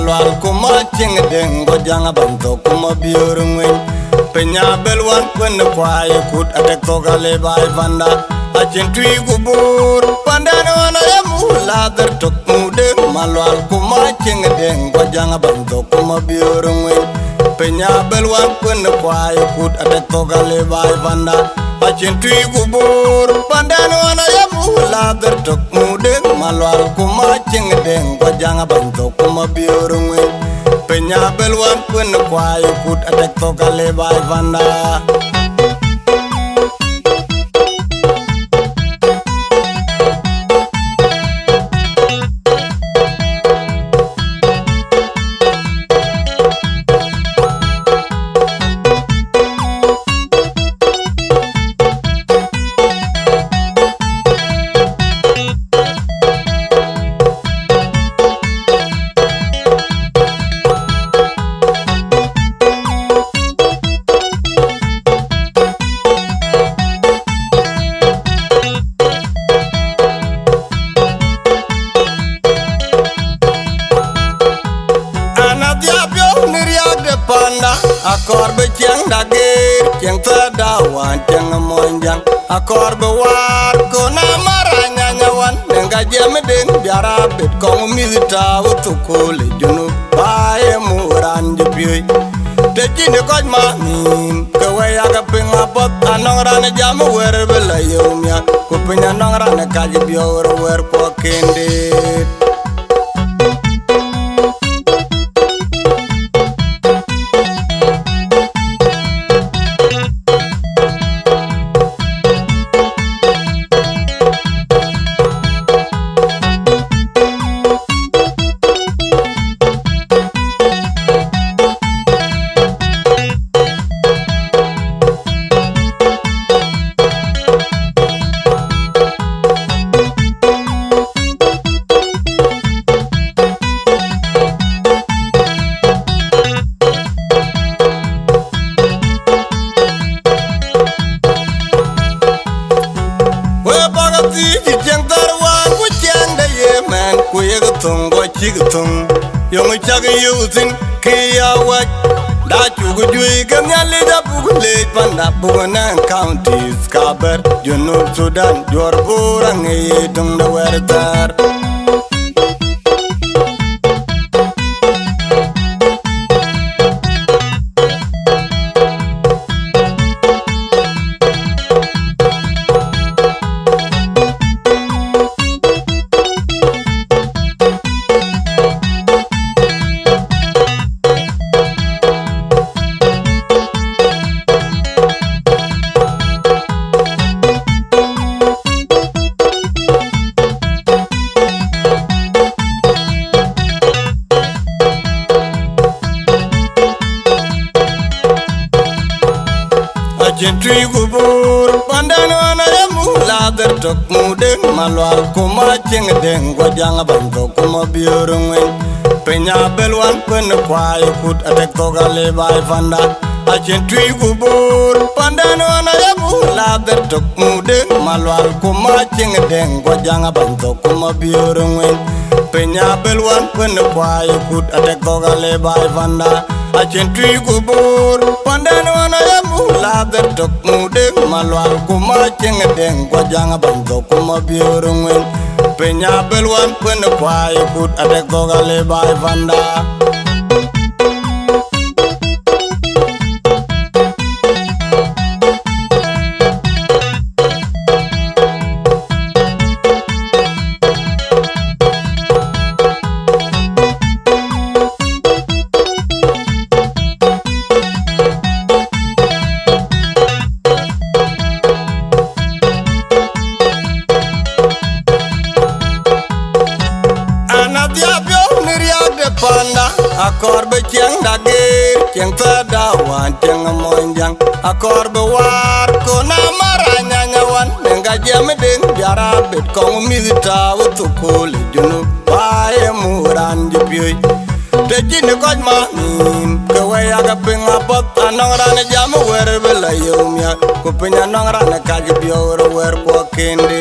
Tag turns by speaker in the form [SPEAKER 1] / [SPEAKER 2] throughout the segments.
[SPEAKER 1] malwal kuma ching deng go janga banto kuma biurungin penya belwan when kwaye kut atek to gale bai vanda achin tui gubur pandano na yamu ladar tok mudeng malwal kuma ching deng go janga banto kuma biurungin penya belwan when kwaye kut atek to gale bai vanda achin tui gubur pandano na yamu ladar tok mudeng malwal kuma ching deng go janga banto kuma biurungin penya belwan when kwaye kut atek to gale bai vanda panda akor be chiang dagir chiang tadawan chiang monjang akor be war ko na maranya nyawan nenga jeme ding biara bet kong mizita utukule junu bae muran jepioi tejine koj ma nim kewe aga pinga pot anong rane jamu wer bela yomya kupinya nong rane kaji bior wer po kende Chigatung, young chugga using Kiawat, that you could do again, Yalida Bugule, Pandabuana counties, Kaber, you know Sudan, your Burang, Dung the weather. Jentri gubur pandano na yamu ladar tok mudeng malwal kuma ching deng go janga banto kuma biurungin penya belwan pen kwaye kut atek to gale bai vanda a jentri gubur pandano na yamu ladar tok mudeng malwal kuma ching deng go janga banto kuma biurungin penya belwan pen kwaye kut atek to gale bai vanda a jentri gubur pandano na yamu ladar tok mudeng malwal kuma ching deng go janga banto kuma biurungin penya belwan pen kwaye kut atek to gale bai vanda panda akor be chiang dagir chiang tadawan chiang monjang akor be war ko na maranya nyawan nenga jeme ding biara bet kong mizita utukule junu bae muran jepioi tejine koj ma nim kewe aga pinga pot anong rane jamu wer bela yomya kupinya nong rane kaji bior wer po kende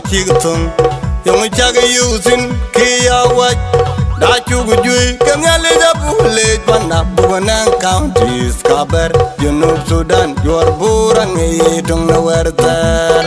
[SPEAKER 1] chigtung yung chag yusin kia wach da chugu jui kenyali da bule bana buganan counties kaber junub Sudan yor burang itung na werter